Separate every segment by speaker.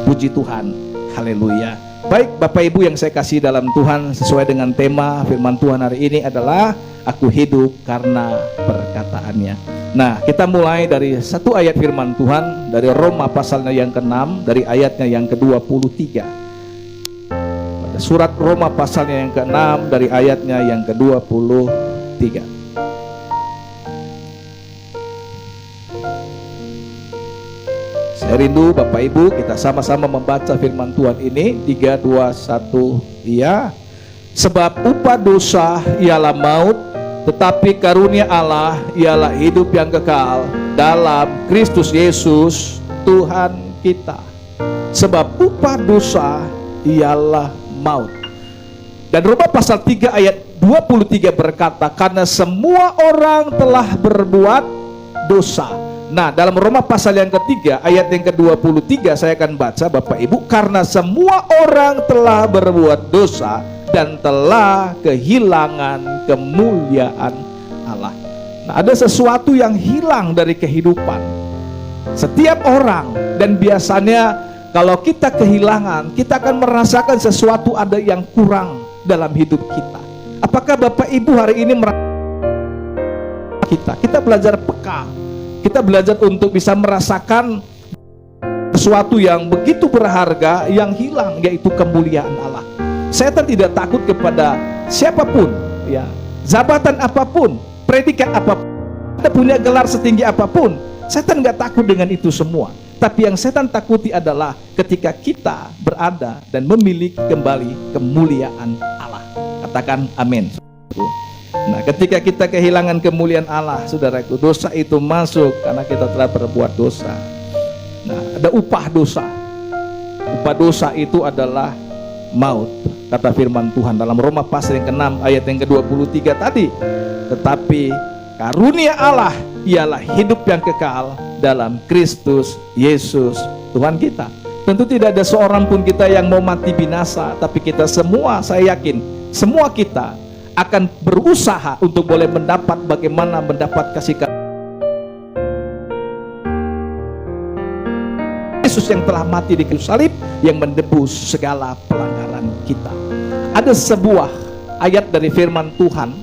Speaker 1: Puji Tuhan. Haleluya. Baik Bapak Ibu yang saya kasih dalam Tuhan, sesuai dengan tema firman Tuhan hari ini adalah aku hidup karena perkataannya. Nah, kita mulai dari satu ayat firman Tuhan dari Roma pasalnya yang ke-6 dari ayatnya yang ke-23. Pada surat Roma pasalnya yang ke-6 dari ayatnya yang ke-23. Saya rindu Bapak Ibu kita sama-sama membaca firman Tuhan ini. 3, 2, 1, iya. Sebab upah dosa ialah maut, tetapi karunia Allah ialah hidup yang kekal dalam Kristus Yesus Tuhan kita. Sebab upah dosa ialah maut. Dan Roma pasal 3 ayat 23 berkata, karena semua orang telah berbuat dosa. Nah, dalam Roma pasal yang ketiga ayat yang ke-23 saya akan baca Bapak Ibu, karena semua orang telah berbuat dosa dan telah kehilangan kemuliaan Allah. Nah, ada sesuatu yang hilang dari kehidupan setiap orang, dan biasanya kalau kita kehilangan, kita akan merasakan sesuatu ada yang kurang dalam hidup kita. Apakah Bapak Ibu hari ini kita belajar peka? Kita belajar untuk bisa merasakan sesuatu yang begitu berharga yang hilang, yaitu kemuliaan Allah. Setan tidak takut kepada siapapun, ya, jabatan apapun, predikat apapun, kita punya gelar setinggi apapun. Setan nggak takut dengan itu semua. Tapi yang setan takuti adalah ketika kita berada dan memiliki kembali kemuliaan Allah. Katakan amin. Nah, ketika kita kehilangan kemuliaan Allah, saudaraku, dosa itu masuk karena kita telah berbuat dosa. Nah, ada upah dosa. Upah dosa itu adalah maut, kata firman Tuhan dalam Roma pasal yang ke-6 ayat yang ke-23 tadi. Tetapi karunia Allah ialah hidup yang kekal dalam Kristus Yesus Tuhan kita. Tentu tidak ada seorang pun kita yang mau mati binasa, tapi kita semua, saya yakin, semua kita akan berusaha untuk boleh mendapat bagaimana mendapat kasih Yesus yang telah mati di kayu salib, yang menebus segala pelanggaran kita. Ada sebuah ayat dari firman Tuhan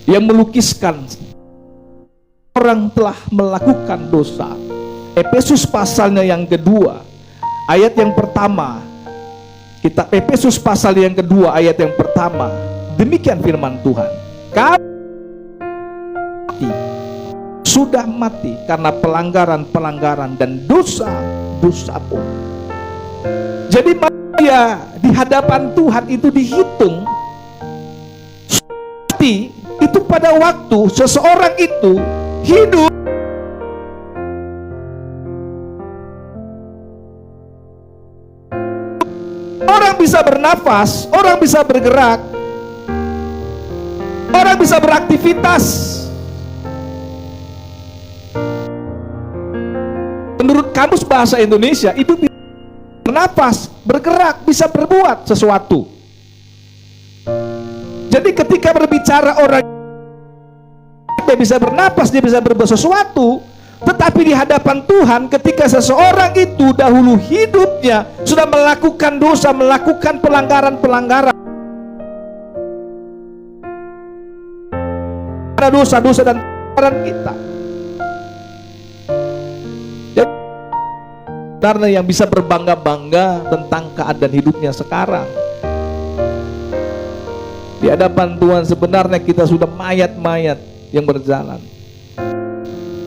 Speaker 1: yang melukiskan orang telah melakukan dosa. Efesus pasalnya yang kedua ayat yang pertama, kitab Efesus pasal yang kedua ayat yang pertama. Demikian firman Tuhan, kami sudah mati karena pelanggaran-pelanggaran dan dosa-dosamu. Jadi manusia di hadapan Tuhan itu dihitung mati itu pada waktu seseorang itu hidup orang bisa bernafas, orang bisa bergerak, orang bisa beraktivitas. Menurut kamus bahasa Indonesia itu bisa bernapas, bergerak, bisa berbuat sesuatu. Jadi ketika berbicara orang dia bisa bernapas, dia bisa berbuat sesuatu. Tetapi di hadapan Tuhan, ketika seseorang itu dahulu hidupnya sudah melakukan dosa, melakukan pelanggaran-pelanggaran, dosa-dosa dan pelanggaran kita. Jadi, karena yang bisa berbangga-bangga tentang keadaan hidupnya sekarang. Di hadapan Tuhan sebenarnya kita sudah mayat-mayat yang berjalan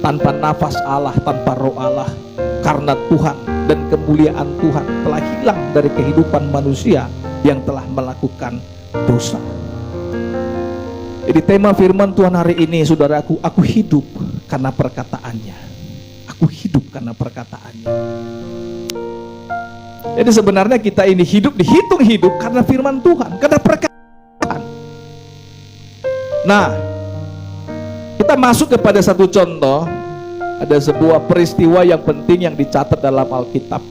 Speaker 1: tanpa nafas Allah, tanpa roh Allah, karena Tuhan dan kemuliaan Tuhan telah hilang dari kehidupan manusia yang telah melakukan dosa. Jadi tema firman Tuhan hari ini, saudaraku, aku hidup karena perkataannya. Aku hidup karena perkataannya. Jadi sebenarnya kita ini hidup, dihitung hidup karena firman Tuhan, karena perkataan. Nah, kita masuk kepada satu contoh. Ada sebuah peristiwa yang penting yang dicatat dalam Alkitab,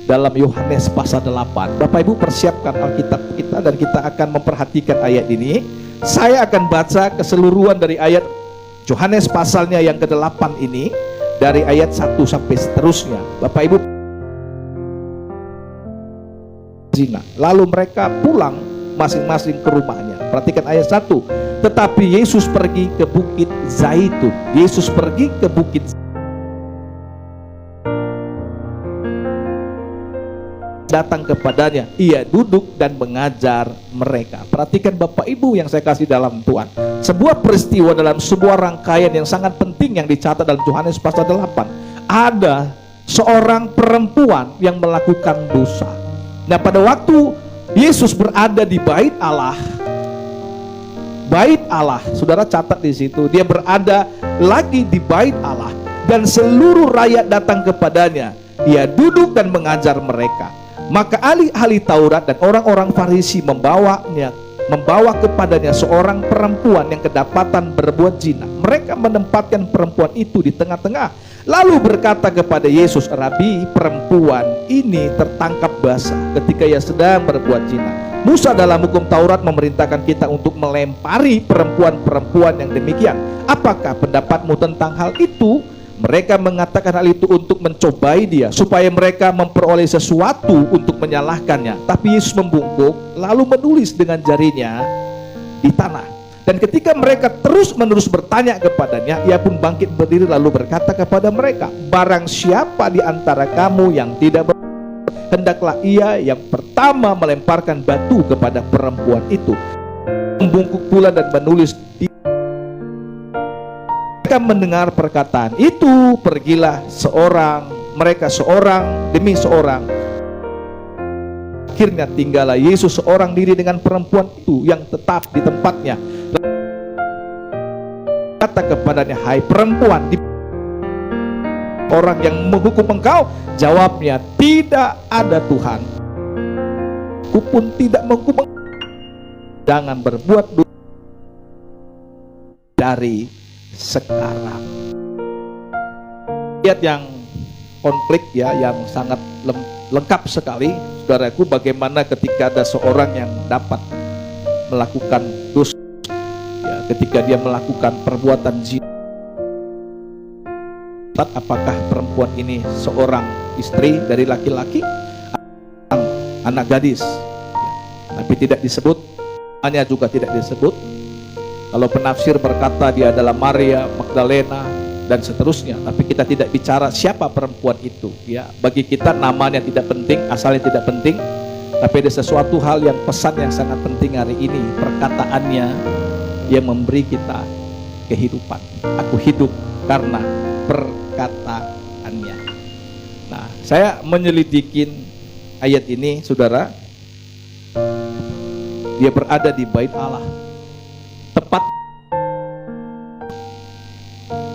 Speaker 1: dalam Yohanes pasal 8. Bapak Ibu persiapkan Alkitab kita dan kita akan memperhatikan ayat ini. Saya akan baca keseluruhan dari ayat Yohanes pasalnya yang ke-8 ini, dari ayat 1 sampai seterusnya. Bapak Ibu zina. Lalu mereka pulang masing-masing ke rumahnya. Perhatikan ayat 1. Tetapi Yesus pergi ke Bukit Zaitun. Yesus pergi ke Bukit Zaitun. Datang kepadanya, ia duduk dan mengajar mereka. Perhatikan Bapak Ibu yang saya kasih dalam Tuhan, sebuah peristiwa dalam sebuah rangkaian yang sangat penting yang dicatat dalam Yohanes pasal 8. Ada seorang perempuan yang melakukan dosa. Nah, pada waktu Yesus berada di bait Allah, saudara catat di situ, dia berada lagi di bait Allah dan seluruh rakyat datang kepadanya. Ia duduk dan mengajar mereka. Maka ahli-ahli Taurat dan orang-orang Farisi membawa kepadanya seorang perempuan yang kedapatan berbuat zina. Mereka menempatkan perempuan itu di tengah-tengah, lalu berkata kepada Yesus, Rabi, perempuan ini tertangkap basah ketika ia sedang berbuat zina. Musa dalam hukum Taurat memerintahkan kita untuk melempari perempuan-perempuan yang demikian. Apakah pendapatmu tentang hal itu? Mereka mengatakan hal itu untuk mencobai dia, supaya mereka memperoleh sesuatu untuk menyalahkannya. Tapi Yesus membungkuk, lalu menulis dengan jarinya di tanah. Dan ketika mereka terus-menerus bertanya kepadanya, ia pun bangkit berdiri lalu berkata kepada mereka, barang siapa di antara kamu yang tidak hendaklah ia yang pertama melemparkan batu kepada perempuan itu. Membungkuk pula dan menulis di mendengar perkataan itu, pergilah mereka seorang demi seorang. Akhirnya tinggallah Yesus seorang diri dengan perempuan itu yang tetap di tempatnya. Kata kepadanya, hai perempuan, orang yang menghukum engkau? Jawabnya, tidak ada Tuhan. Aku pun tidak menghukum engkau. Jangan berbuat dosa dari sekarang. Lihat yang konflik ya, yang sangat lengkap sekali, saudaraku, bagaimana ketika ada seorang yang dapat melakukan dosa ya, ketika dia melakukan perbuatan zina. Apakah perempuan ini seorang istri dari laki-laki, anak gadis ya, tapi tidak disebut, hanya juga tidak disebut. Kalau penafsir berkata dia adalah Maria Magdalena dan seterusnya, tapi kita tidak bicara siapa perempuan itu ya. Bagi kita namanya tidak penting, asalnya tidak penting, tapi ada sesuatu hal yang pesan yang sangat penting hari ini, perkataannya yang memberi kita kehidupan. Aku hidup karena perkataannya. Nah, saya menyelidikin ayat ini, saudara. Dia berada di bait Allah, tepat.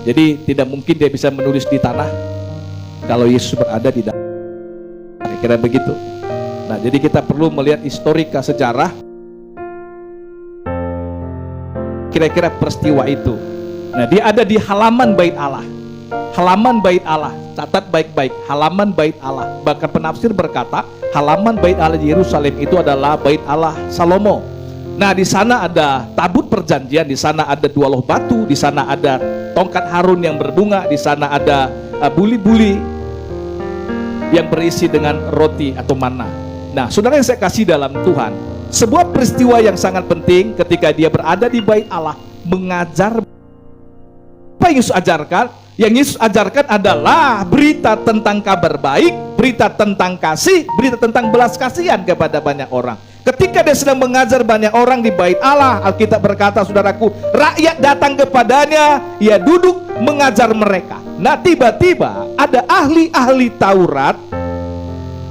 Speaker 1: Jadi tidak mungkin dia bisa menulis di tanah kalau Yesus berada di dalam. Kira-kira begitu. Nah, jadi kita perlu melihat historika sejarah kira-kira peristiwa itu. Nah, dia ada di halaman bait Allah. Halaman bait Allah, catat baik-baik, halaman bait Allah. Bahkan penafsir berkata, halaman bait Allah di Yerusalem itu adalah bait Allah Salomo. Nah, di sana ada tabut perjanjian, di sana ada 2 loh batu, di sana ada tongkat Harun yang berbunga, di sana ada buli-buli yang berisi dengan roti atau mana. Nah, saudara yang saya kasih dalam Tuhan, sebuah peristiwa yang sangat penting ketika dia berada di bait Allah, mengajar. Apa yang Yesus ajarkan? Yang Yesus ajarkan adalah berita tentang kabar baik, berita tentang kasih, berita tentang belas kasihan kepada banyak orang. Ketika dia sedang mengajar banyak orang di bait Allah, Alkitab berkata, saudaraku, rakyat datang kepadanya, ia duduk mengajar mereka. Nah, tiba-tiba ada ahli-ahli Taurat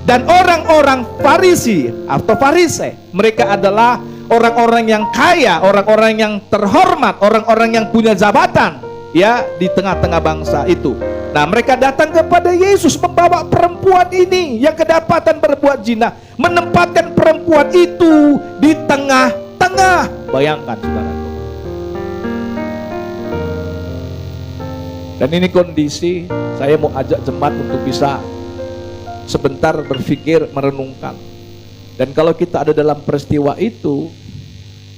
Speaker 1: dan orang-orang Farisi atau Farisei. Mereka adalah orang-orang yang kaya, orang-orang yang terhormat, orang-orang yang punya jabatan ya di tengah-tengah bangsa itu. Nah, mereka datang kepada Yesus membawa perempuan ini yang kedapatan berbuat zina, menempatkan perempuan itu di tengah-tengah. Bayangkan, saudara. Dan ini kondisi, saya mau ajak jemaat untuk bisa sebentar berpikir, merenungkan. Dan kalau kita ada dalam peristiwa itu,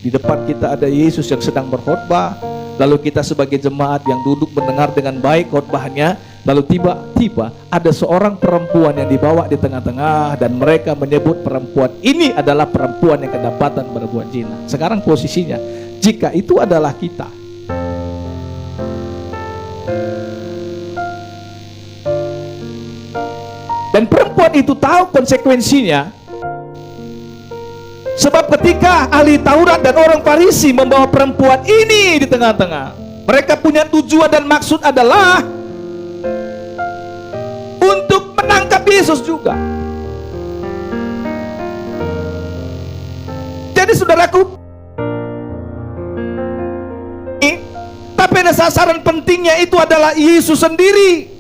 Speaker 1: di depan kita ada Yesus yang sedang berkhotbah, Lalu kita sebagai jemaat yang duduk mendengar dengan baik khotbahnya, lalu tiba-tiba ada seorang perempuan yang dibawa di tengah-tengah, dan mereka menyebut perempuan ini adalah perempuan yang kedapatan berbuat zina. Sekarang posisinya, jika itu adalah kita, dan perempuan itu tahu konsekuensinya, sebab ketika ahli Taurat dan orang Farisi membawa perempuan ini di tengah-tengah, mereka punya tujuan dan maksud adalah untuk menangkap Yesus juga. Jadi saudaraku, tapi ada sasaran pentingnya itu adalah Yesus sendiri.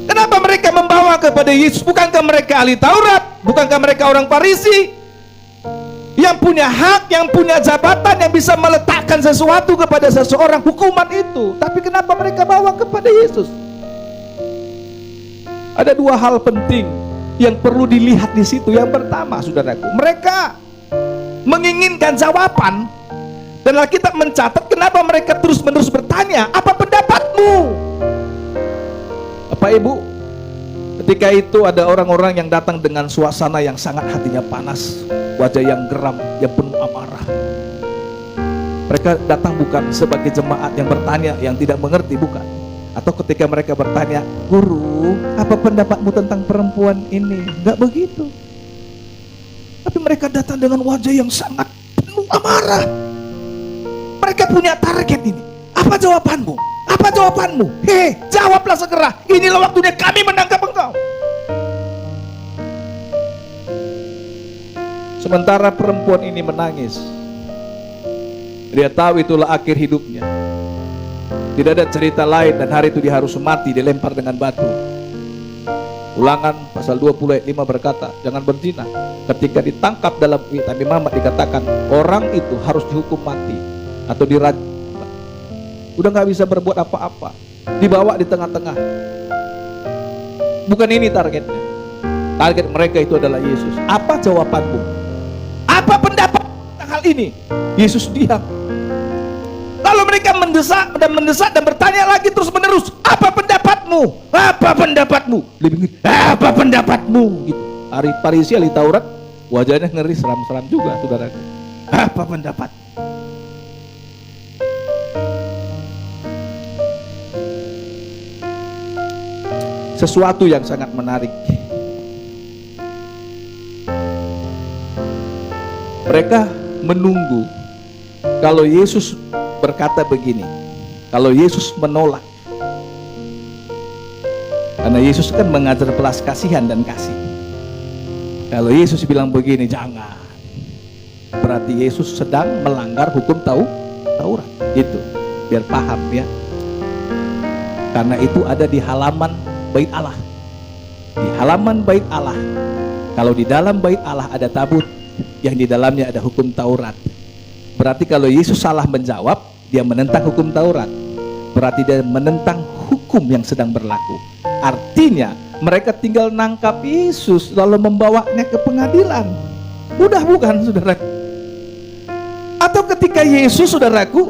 Speaker 1: Kenapa mereka membawa kepada Yesus? Bukankah mereka ahli Taurat? Bukankah mereka orang Farisi yang punya hak, yang punya jabatan, yang bisa meletakkan sesuatu kepada seseorang, hukuman itu? Tapi kenapa mereka bawa kepada Yesus? Ada dua hal penting yang perlu dilihat di situ. Yang pertama, saudaraku, mereka menginginkan jawaban, dan Alkitab mencatat kenapa mereka terus-menerus bertanya, apa pendapatmu? Bapak Ibu, ketika itu ada orang-orang yang datang dengan suasana yang sangat hatinya panas, wajah yang geram, yang penuh amarah. Mereka datang bukan sebagai jemaat yang bertanya, yang tidak mengerti, bukan. Atau ketika mereka bertanya, guru, apa pendapatmu tentang perempuan ini? Enggak begitu. Tapi mereka datang dengan wajah yang sangat penuh amarah. Mereka punya target ini. Apa jawabanmu? Apa jawabanmu? Hei, jawablah segera. Inilah waktunya kami menangkap engkau. Sementara perempuan ini menangis. Dia tahu itulah akhir hidupnya. Tidak ada cerita lain, dan hari itu dia harus mati, dilempar dengan batu. Ulangan pasal 20 ayat 5 berkata, jangan berzina. Ketika ditangkap dalam kitab Imamat dikatakan, orang itu harus dihukum mati atau dirajam. Udah gak bisa berbuat apa-apa, dibawa di tengah-tengah. Bukan ini targetnya. Target mereka itu adalah Yesus. Apa jawabanmu? Apa pendapat tentang hal ini? Yesus diam. Lalu mereka mendesak dan bertanya lagi terus menerus, apa pendapatmu? Apa pendapatmu? Lebih, apa pendapatmu? Gitu. Farisi ahli Taurat, wajahnya ngeri, seram-seram juga, saudara. Apa pendapat? Sesuatu yang sangat menarik. Mereka menunggu kalau Yesus berkata begini, kalau Yesus menolak. Karena Yesus kan mengajar belas kasihan dan kasih. Kalau Yesus bilang begini, jangan, berarti Yesus sedang melanggar hukum Taurat. Itu biar paham ya. Karena itu ada di halaman Bait Allah. Di halaman Bait Allah, kalau di dalam Bait Allah ada tabut yang di dalamnya ada hukum Taurat. Berarti kalau Yesus salah menjawab, dia menentang hukum Taurat. Berarti dia menentang hukum yang sedang berlaku. Artinya mereka tinggal nangkap Yesus lalu membawanya ke pengadilan. Mudah bukan, saudara? Atau ketika Yesus, saudaraku,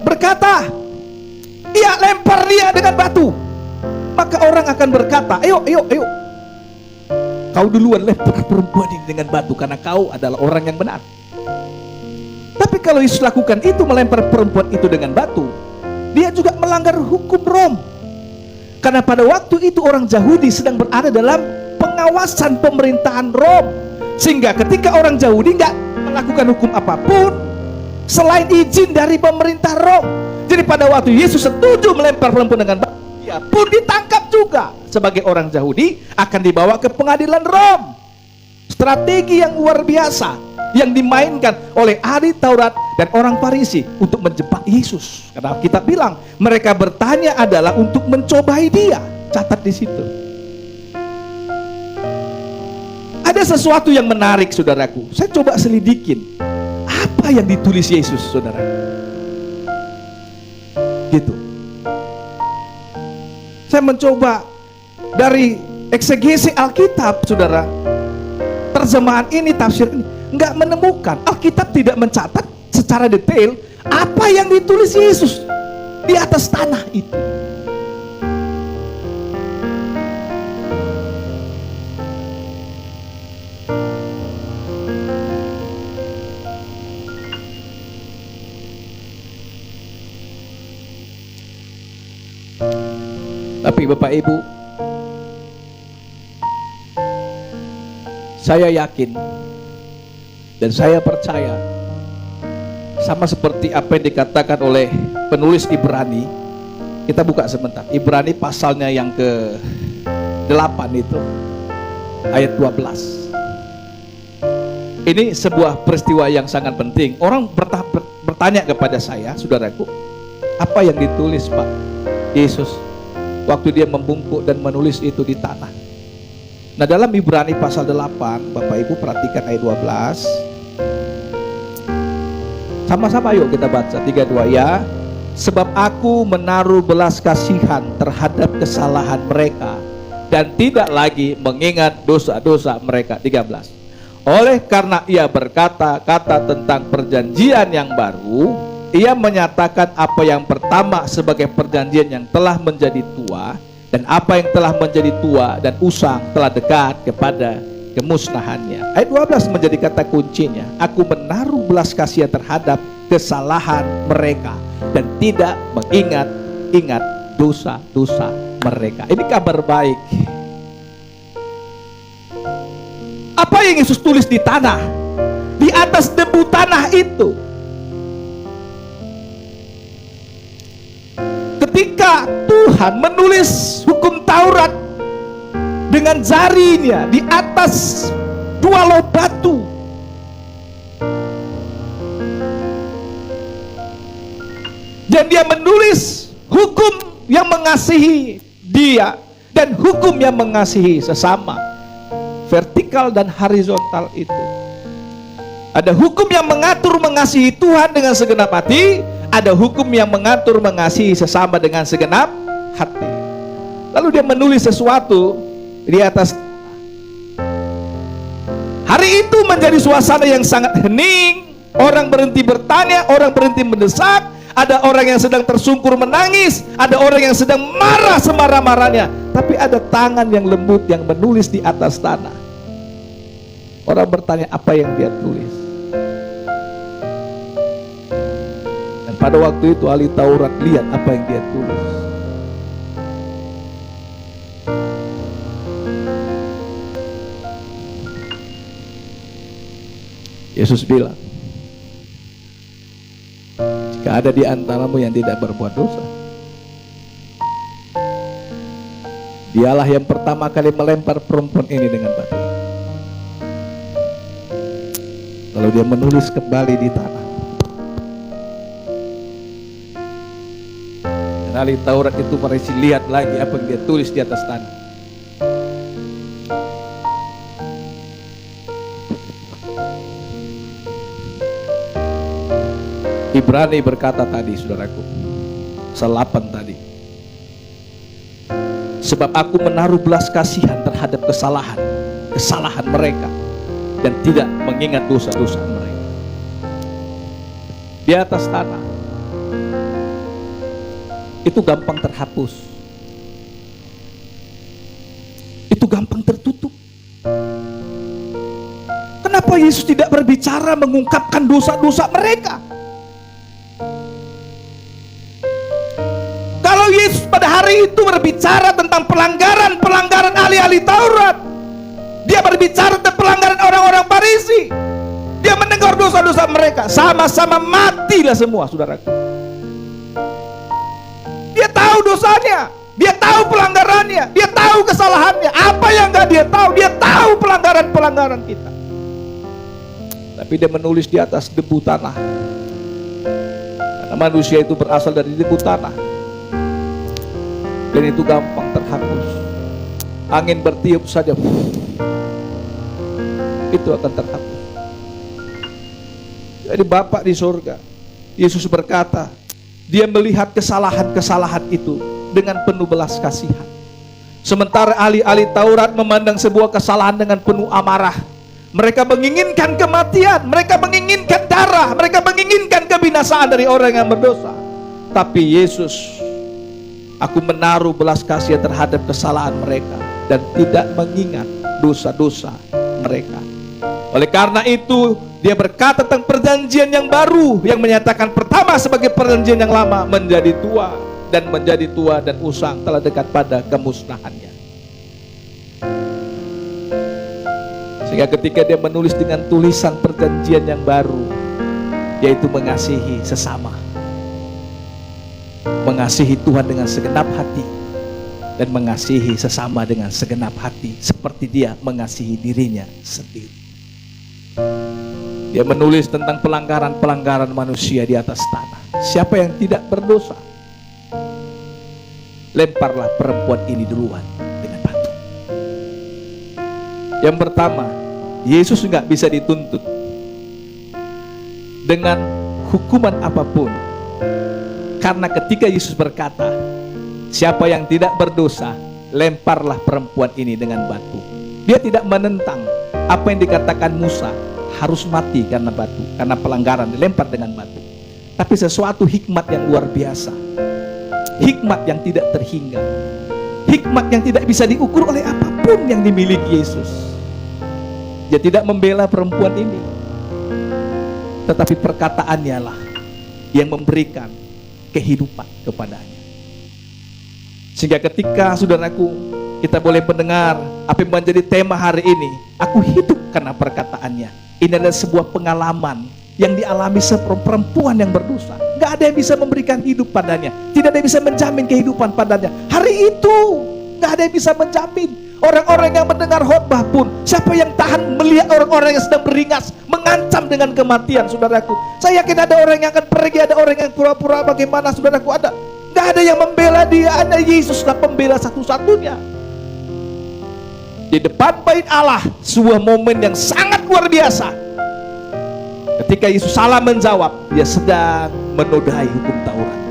Speaker 1: berkata, "Iya, lempar dia dengan batu." Maka orang akan berkata, ayo, kau duluan lempar perempuan ini dengan batu, karena kau adalah orang yang benar. Tapi kalau Yesus lakukan itu, melempar perempuan itu dengan batu, dia juga melanggar hukum Rom. Karena pada waktu itu orang Yahudi sedang berada dalam pengawasan pemerintahan Rom. Sehingga ketika orang Yahudi nggak melakukan hukum apapun selain izin dari pemerintah Rom. Jadi pada waktu Yesus setuju melempar perempuan dengan batu, dia pun ditangkap juga sebagai orang Yahudi, akan dibawa ke pengadilan Rom. Strategi yang luar biasa yang dimainkan oleh ahli Taurat dan orang Farisi untuk menjebak Yesus. Karena kita bilang mereka bertanya adalah untuk mencobai dia. Catat di situ. Ada sesuatu yang menarik, saudaraku. Saya coba selidikin apa yang ditulis Yesus, saudara. Gitu. Saya mencoba dari eksegesi Alkitab, saudara. Terjemahan ini, tafsir ini, nggak menemukan. Alkitab tidak mencatat secara detail apa yang ditulis Yesus di atas tanah itu. Tapi Bapak Ibu, saya yakin dan saya percaya, sama seperti apa yang dikatakan oleh penulis Ibrani. Kita buka sebentar, Ibrani pasalnya yang ke-8 itu, ayat 12. Ini sebuah peristiwa yang sangat penting. Orang bertanya kepada saya, saudaraku, apa yang ditulis Pak Yesus waktu dia membungkuk dan menulis itu di tanah? Nah, dalam Ibrani pasal 8, Bapak Ibu perhatikan ayat 12. Sama-sama yuk kita baca 3-2 ya. Sebab aku menaruh belas kasihan terhadap kesalahan mereka dan tidak lagi mengingat dosa-dosa mereka. 13. Oleh karena ia berkata-kata tentang perjanjian yang baru, ia menyatakan apa yang pertama sebagai perjanjian yang telah menjadi tua, dan apa yang telah menjadi tua dan usang telah dekat kepada kemusnahannya. Ayat 12 menjadi kata kuncinya. Aku menaruh belas kasihan terhadap kesalahan mereka dan tidak mengingat-ingat dosa-dosa mereka. Ini kabar baik. Apa yang Yesus tulis di tanah, di atas debu tanah itu, ketika Tuhan menulis hukum Taurat dengan jarinya di atas 2 loh batu, dan dia menulis hukum yang mengasihi dia dan hukum yang mengasihi sesama, vertikal dan horizontal itu. Ada hukum yang mengatur mengasihi Tuhan dengan segenap hati, ada hukum yang mengatur mengasihi sesama dengan segenap hati. Lalu dia menulis sesuatu di atas. Hari itu menjadi suasana yang sangat hening. Orang berhenti bertanya, orang berhenti mendesak. Ada orang yang sedang tersungkur menangis, ada orang yang sedang marah semarah-marahnya. Tapi ada tangan yang lembut yang menulis di atas tanah. Orang bertanya apa yang dia tulis. Dan pada waktu itu ahli Taurat lihat apa yang dia tulis. Yesus bilang, jika ada di antaramu yang tidak berbuat dosa, dialah yang pertama kali melempar perempuan ini dengan batu. Lalu dia menulis kembali di tanah. Dan ahli Taurat itu mereka lihat lagi apa yang dia tulis di atas tanah. Ibrani berkata tadi, saudaraku, 8 tadi. Sebab aku menaruh belas kasihan terhadap kesalahan mereka dan tidak mengingat dosa-dosa mereka. Di atas tanah itu gampang terhapus, itu gampang tertutup. Kenapa Yesus tidak berbicara mengungkapkan dosa-dosa mereka? Kalau Yesus pada hari itu berbicara tentang pelanggaran ahli-ahli Taurat, dia berbicara tentang pelanggaran orang-orang Farisi, dia mendengar dosa-dosa mereka, sama-sama matilah semua, saudaraku. Dia tahu dosanya, dia tahu pelanggarannya, dia tahu kesalahannya. Apa yang gak dia tahu? Dia tahu pelanggaran-pelanggaran kita. Tapi dia menulis di atas debu tanah, karena manusia itu berasal dari debu tanah. Dan itu gampang terhapus. Angin bertiup saja, itu akan terhapus. Jadi Bapa di surga, Yesus berkata, dia melihat kesalahan-kesalahan itu dengan penuh belas kasihan. Sementara ahli-ahli Taurat memandang sebuah kesalahan dengan penuh amarah. Mereka menginginkan kematian, mereka menginginkan darah, mereka menginginkan kebinasaan dari orang yang berdosa. Tapi Yesus, aku menaruh belas kasihan terhadap kesalahan mereka dan tidak mengingat dosa-dosa mereka. Oleh karena itu, dia berkata tentang perjanjian yang baru yang menyatakan pertama sebagai perjanjian yang lama menjadi tua dan usang telah dekat pada kemusnahannya. Sehingga ketika dia menulis dengan tulisan perjanjian yang baru, yaitu mengasihi sesama, mengasihi Tuhan dengan segenap hati dan mengasihi sesama dengan segenap hati seperti dia mengasihi dirinya sendiri. Dia menulis tentang pelanggaran-pelanggaran manusia di atas tanah. Siapa yang tidak berdosa, lemparlah perempuan ini duluan dengan batu. Yang pertama, Yesus nggak bisa dituntut dengan hukuman apapun, karena ketika Yesus berkata, siapa yang tidak berdosa, lemparlah perempuan ini dengan batu. Dia tidak menentang apa yang dikatakan Musa, harus mati karena batu, karena pelanggaran dilempar dengan batu. Tapi sesuatu hikmat yang luar biasa, hikmat yang tidak terhingga, hikmat yang tidak bisa diukur oleh apapun yang dimiliki Yesus. Dia tidak membela perempuan ini, tetapi perkataannya lah yang memberikan kehidupan kepadanya. Sehingga ketika saudaraku, kita boleh mendengar apa yang menjadi tema hari ini, aku hidup karena perkataannya. Ini adalah sebuah pengalaman yang dialami seorang perempuan yang berdosa. Gak ada yang bisa memberikan hidup padanya, tidak ada yang bisa menjamin kehidupan padanya. Hari itu gak ada yang bisa menjamin. Orang-orang yang mendengar khotbah pun, siapa yang tahan melihat orang-orang yang sedang beringas, mengancam dengan kematian, saudaraku. Saya yakin ada orang yang akan pergi, ada orang yang pura-pura bagaimana, saudaraku. Gak ada yang membela dia, ada Yesuslah pembela satu-satunya. Di depan bait Allah, sebuah momen yang sangat luar biasa. Ketika Yesus salah menjawab, dia sedang menodai hukum Taurat.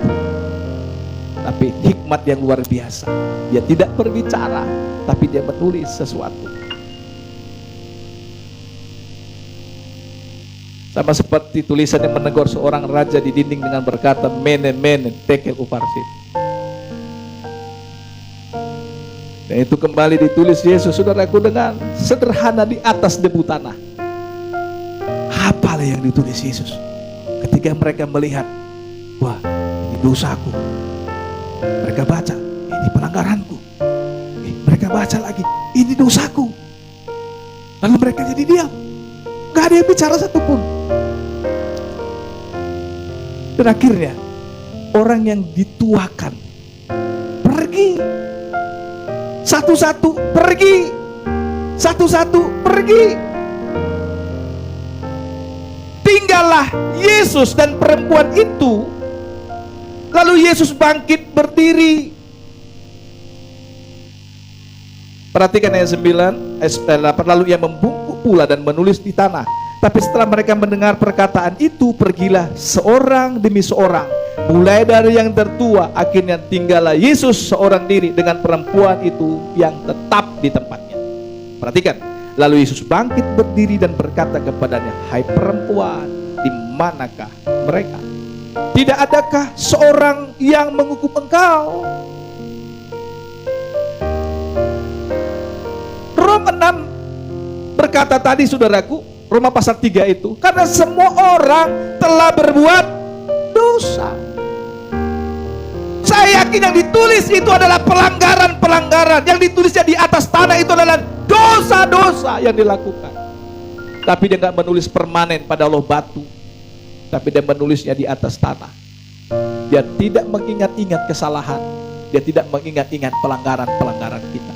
Speaker 1: Tapi hikmat yang luar biasa, dia tidak berbicara, tapi dia menulis sesuatu. Sama seperti tulisan yang menegur seorang raja di dinding dengan berkata, menen menen tekel uparsit. Dan itu kembali ditulis Yesus, saudaraku, dengan sederhana di atas debu tanah. Apalah yang ditulis Yesus ketika mereka melihat, wah, ini dosaku. Mereka baca, ini pelanggaranku. Mereka baca lagi, ini dosaku. Lalu mereka jadi diam, gak ada yang bicara satupun. Dan akhirnya orang yang dituakan pergi, satu-satu pergi, satu-satu pergi. Tinggallah Yesus dan perempuan itu. Lalu Yesus bangkit berdiri. Perhatikan ayat 9, ayat 8. Lalu ia membungkuk pula dan menulis di tanah. Tapi setelah mereka mendengar perkataan itu, pergilah seorang demi seorang, mulai dari yang tertua. Akhirnya tinggallah Yesus seorang diri dengan perempuan itu yang tetap di tempatnya. Perhatikan, lalu Yesus bangkit berdiri dan berkata kepadanya, hai perempuan, di manakah mereka? Tidak adakah seorang yang menghukum engkau? Roma 6 berkata tadi, saudaraku, Roma pasal 3 itu, karena semua orang telah berbuat dosa. Saya yakin yang ditulis itu adalah pelanggaran-pelanggaran. Yang ditulisnya di atas tanah itu adalah dosa-dosa yang dilakukan. Tapi dia gak menulis permanen pada loh batu, tapi dia menulisnya di atas tanah. Dia tidak mengingat-ingat kesalahan, dia tidak mengingat-ingat pelanggaran-pelanggaran kita.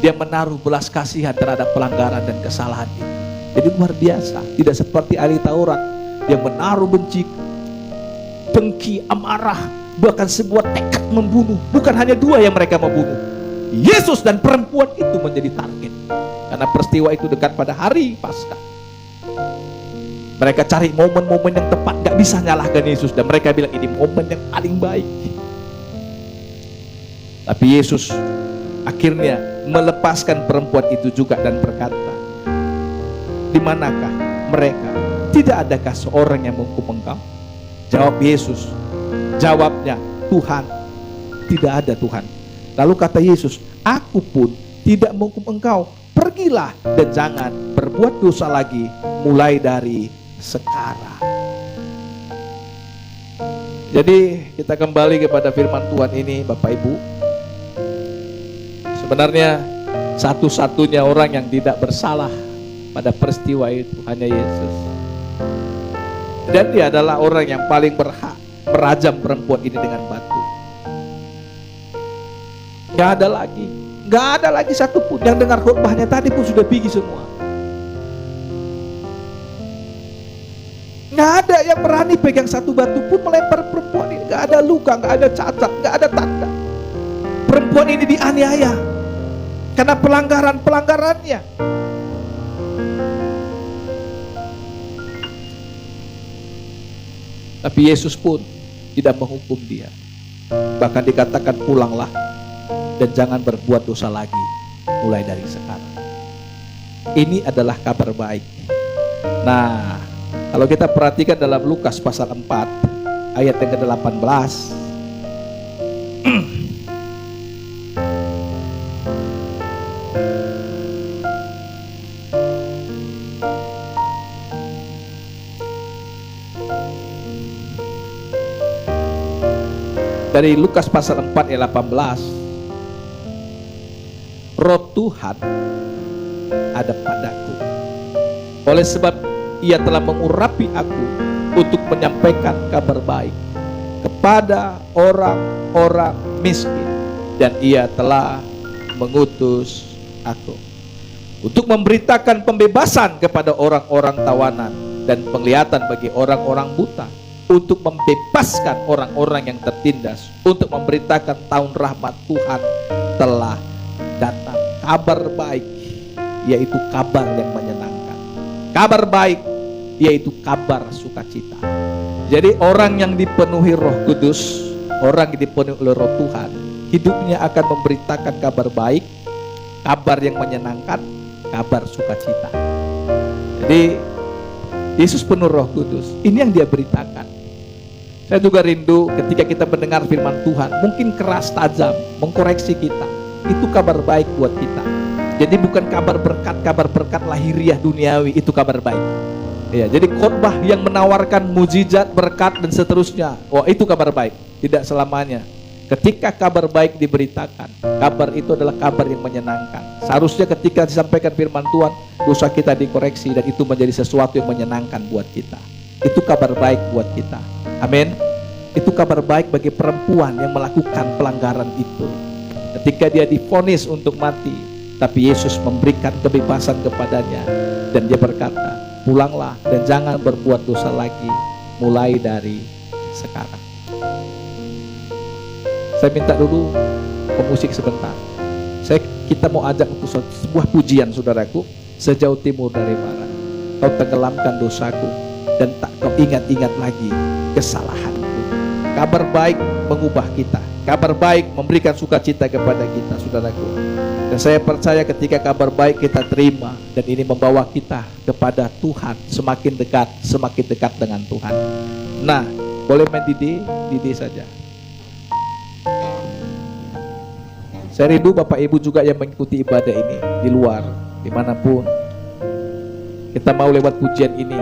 Speaker 1: Dia menaruh belas kasihan terhadap pelanggaran dan kesalahan itu. Jadi luar biasa. Tidak seperti ahli Taurat yang menaruh benci, dengki, amarah, bahkan sebuah tekad membunuh. Bukan hanya dua yang mereka membunuh, Yesus dan perempuan itu menjadi target. Karena peristiwa itu dekat pada hari Paskah. Mereka cari momen-momen yang tepat, gak bisa nyalahkan Yesus. Dan mereka bilang ini momen yang paling baik. Tapi Yesus akhirnya melepaskan perempuan itu juga dan berkata, di manakah mereka? Tidak adakah seorang yang menghukum engkau? Jawab Yesus. Jawabnya, Tuhan, tidak ada Tuhan. Lalu kata Yesus, aku pun tidak menghukum engkau. Pergilah dan jangan berbuat dosa lagi mulai dari sekarang. Jadi kita kembali kepada firman Tuhan ini, Bapak Ibu. Sebenarnya satu-satunya orang yang tidak bersalah pada peristiwa itu hanya Yesus. Dan dia adalah orang yang paling berhak merajam perempuan ini dengan batu. Gak ada lagi satupun yang dengar khotbahnya tadi pun sudah pergi semua. Gak ada yang berani pegang satu batu pun melempar perempuan ini. Gak ada luka, gak ada cacat, gak ada tanda. Perempuan ini dianiaya karena pelanggarannya. Tapi Yesus pun tidak menghukum dia. Bahkan dikatakan pulanglah dan jangan berbuat dosa lagi mulai dari sekarang. Ini adalah kabar baik. Nah, kalau kita perhatikan dalam Lukas pasal 4 ayat yang ke-18, dari Lukas pasal 4 ayat 18, Roh Tuhan ada padaku, oleh sebab Ia telah mengurapi aku untuk menyampaikan kabar baik kepada orang-orang miskin, dan Ia telah mengutus aku untuk memberitakan pembebasan kepada orang-orang tawanan dan penglihatan bagi orang-orang buta, untuk membebaskan orang-orang yang tertindas, untuk memberitakan tahun rahmat Tuhan telah datang. Kabar baik yaitu kabar yang menyenangkan. Kabar baik yaitu kabar sukacita. Jadi orang yang dipenuhi Roh Kudus, orang yang dipenuhi oleh Roh Tuhan, hidupnya akan memberitakan kabar baik, kabar yang menyenangkan, kabar sukacita. Jadi Yesus penuh Roh Kudus, ini yang dia beritakan. Saya juga rindu ketika kita mendengar firman Tuhan, mungkin keras, tajam, mengkoreksi kita. Itu kabar baik buat kita. Jadi bukan kabar berkat lahiriah duniawi, itu kabar baik. Ya, jadi khotbah yang menawarkan mujizat, berkat dan seterusnya, itu kabar baik. Tidak selamanya. Ketika kabar baik diberitakan, kabar itu adalah kabar yang menyenangkan. Seharusnya ketika disampaikan firman Tuhan, dosa kita dikoreksi dan itu menjadi sesuatu yang menyenangkan buat kita. Itu kabar baik buat kita. Amin. Itu kabar baik bagi perempuan yang melakukan pelanggaran itu. Ketika dia divonis untuk mati, tapi Yesus memberikan kebebasan kepadanya, dan dia berkata, pulanglah dan jangan berbuat dosa lagi mulai dari sekarang. Saya minta dulu pemusik sebentar. Kita mau ajak untuk sebuah pujian, saudaraku. Sejauh timur dari barat, kau tenggelamkan dosaku dan tak kau ingat-ingat lagi kesalahanku. Kabar baik mengubah kita. Kabar baik memberikan sukacita kepada kita, saudaraku. Dan saya percaya ketika kabar baik kita terima, dan ini membawa kita kepada Tuhan, semakin dekat dengan Tuhan. Nah, boleh main Didi saja. Saya rindu Bapak Ibu juga yang mengikuti ibadah ini di luar, dimanapun. Kita mau lewat pujian ini,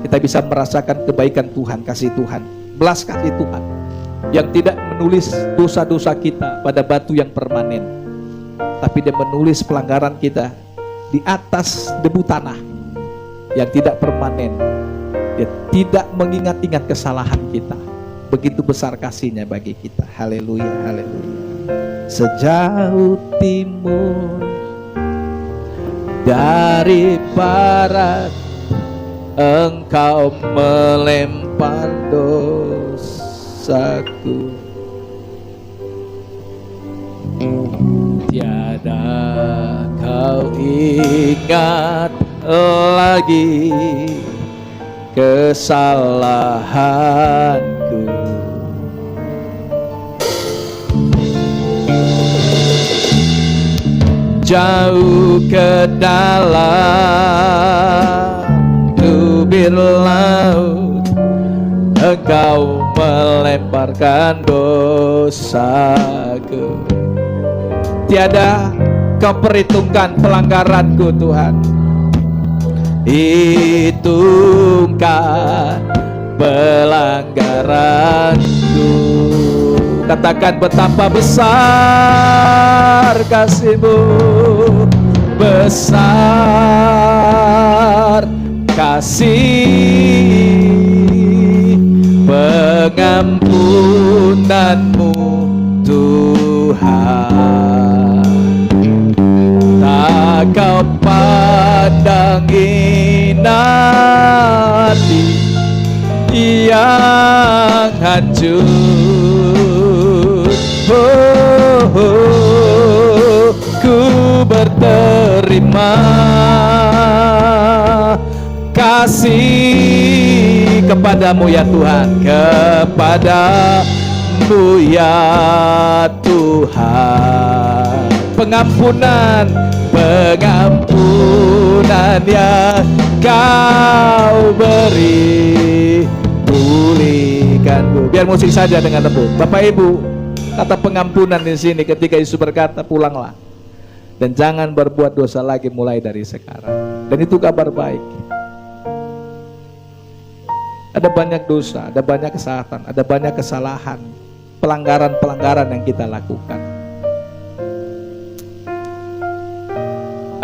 Speaker 1: kita bisa merasakan kebaikan Tuhan, kasih Tuhan, belas kasih Tuhan, yang tidak menulis dosa-dosa kita pada batu yang permanen, tapi dia menulis pelanggaran kita di atas debu tanah yang tidak permanen. Dia tidak mengingat-ingat kesalahan kita. Begitu besar kasihnya bagi kita. Haleluya, haleluya. Sejauh timur dari barat, Engkau melempar dosaku. Tiada kau ingat lagi kesalahanku. jauh ke dalam tubir laut, Engkau melemparkan dosaku. Tiada Kau perhitungkan pelanggaranku Tuhan, hitungkan pelanggaranku. Katakan betapa besar kasih-Mu, besar kasih pengampunan-Mu Tuhan. Tak Kau pandang hina hati yang hancur. Ku berterima kasih kepadamu ya Tuhan, kepadamu ya Tuhan. Pengampunan yang Kau beri, pulihkanku. Biar musik saja dengan tepuk. Bapak Ibu, kata pengampunan di sini ketika Yesus berkata, pulanglah dan jangan berbuat dosa lagi mulai dari sekarang. Dan itu kabar baik. Ada banyak dosa, ada banyak kesalahan, ada banyak kesalahan, pelanggaran-pelanggaran yang kita lakukan.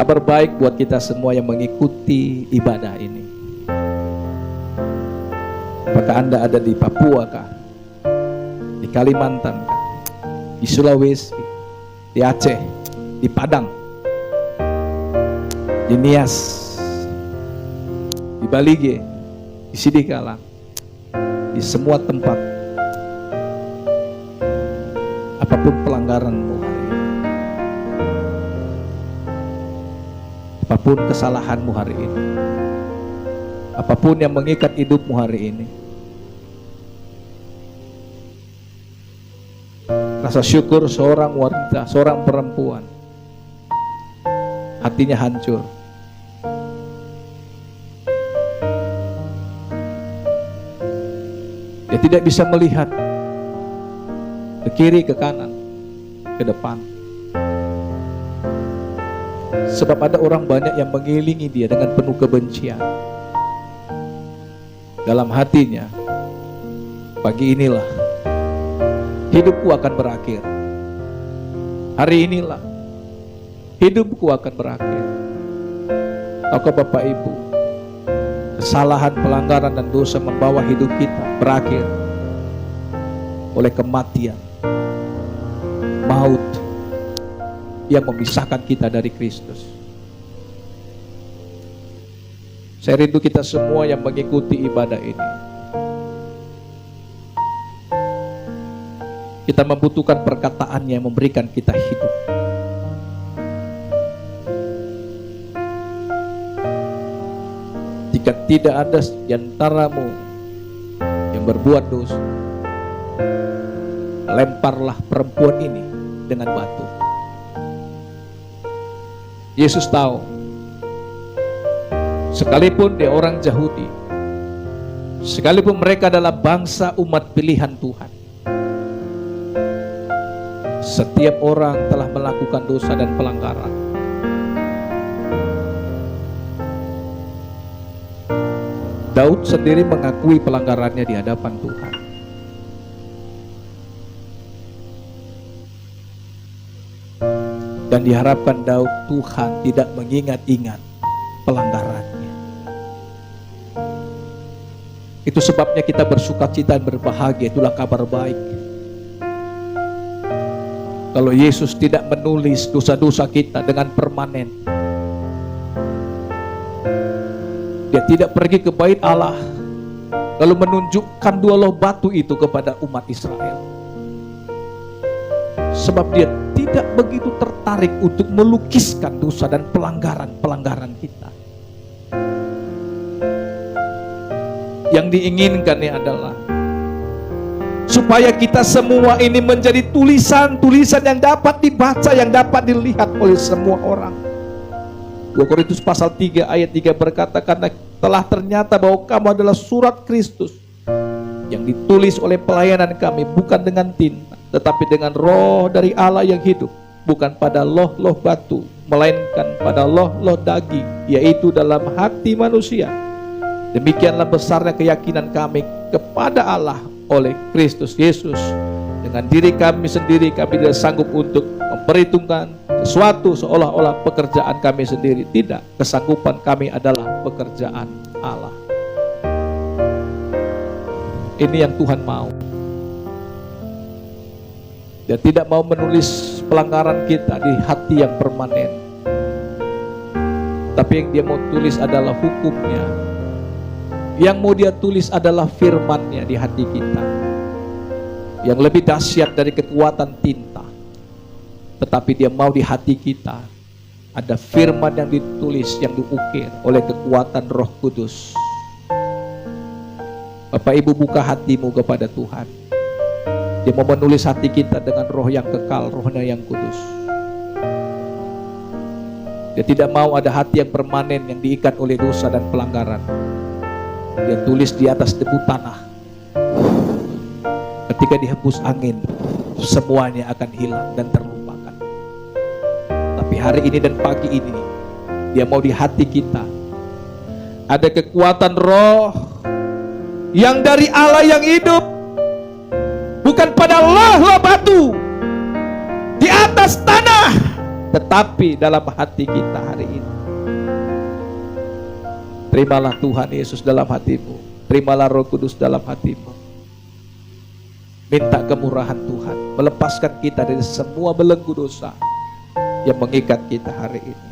Speaker 1: Kabar baik buat kita semua yang mengikuti ibadah ini. Apakah Anda ada di Papua kah? Di Kalimantan kah? Di Sulawesi, di Aceh, di Padang, di Nias, di Balige, di Sidikalang, di semua tempat. Apapun pelanggaranmu hari ini, apapun kesalahanmu hari ini, apapun yang mengikat hidupmu hari ini, rasa syukur seorang wanita, seorang perempuan, hatinya hancur. Dia tidak bisa melihat ke kiri, ke kanan, ke depan. Sebab ada orang banyak yang mengelilingi dia dengan penuh kebencian. Dalam hatinya, pagi inilah hidupku akan berakhir. Hari inilah hidupku akan berakhir. Tahukah Bapak Ibu, kesalahan, pelanggaran dan dosa membawa hidup kita berakhir oleh kematian, maut yang memisahkan kita dari Kristus. Saya rindu kita semua yang mengikuti ibadah ini, kita membutuhkan perkataan yang memberikan kita hidup. Jika tidak ada di antaramu yang berbuat dosa, lemparlah perempuan ini dengan batu. Yesus tahu, sekalipun dia orang Yahudi, sekalipun mereka adalah bangsa umat pilihan Tuhan, setiap orang telah melakukan dosa dan pelanggaran. Daud sendiri mengakui pelanggarannya di hadapan Tuhan. Dan diharapkan Daud, Tuhan tidak mengingat-ingat pelanggarannya. Itu sebabnya kita bersukacita dan berbahagia, itulah kabar baik. Kalau Yesus tidak menulis dosa-dosa kita dengan permanen, dia tidak pergi ke bait Allah lalu menunjukkan dua loh batu itu kepada umat Israel, sebab dia tidak begitu tertarik untuk melukiskan dosa dan pelanggaran kita. Yang diinginkannya adalah supaya kita semua ini menjadi tulisan-tulisan yang dapat dibaca, yang dapat dilihat oleh semua orang. 2 Korintus pasal 3 ayat 3 berkata, karena telah ternyata bahwa kamu adalah surat Kristus yang ditulis oleh pelayanan kami, bukan dengan tinta, tetapi dengan roh dari Allah yang hidup, bukan pada loh-loh batu, melainkan pada loh-loh daging, yaitu dalam hati manusia. Demikianlah besarnya keyakinan kami kepada Allah oleh Kristus Yesus. Dengan diri kami sendiri kami tidak sanggup untuk memperhitungkan sesuatu seolah-olah pekerjaan kami sendiri. Tidak, kesanggupan kami adalah pekerjaan Allah. Ini yang Tuhan mau. Dia tidak mau menulis pelanggaran kita di hati yang permanen, tapi yang dia mau tulis adalah hukumnya. Yang mau dia tulis adalah firman-Nya di hati kita, yang lebih dahsyat dari kekuatan tinta. Tetapi dia mau di hati kita ada firman yang ditulis, yang diukir oleh kekuatan Roh Kudus. Bapak Ibu, buka hatimu kepada Tuhan. Dia mau menulis hati kita dengan roh yang kekal, rohnya yang kudus. Dia tidak mau ada hati yang permanen yang diikat oleh dosa dan pelanggaran. Dia tulis di atas debu tanah. Ketika dihembus angin, semuanya akan hilang dan terlupakan. Tapi hari ini dan pagi ini, dia mau di hati kita ada kekuatan roh yang dari Allah yang hidup, bukan pada loh-loh batu di atas tanah, tetapi dalam hati kita hari ini. Terimalah Tuhan Yesus dalam hatimu, terimalah Roh Kudus dalam hatimu. Minta kemurahan Tuhan melepaskan kita dari semua belenggu dosa yang mengikat kita hari ini.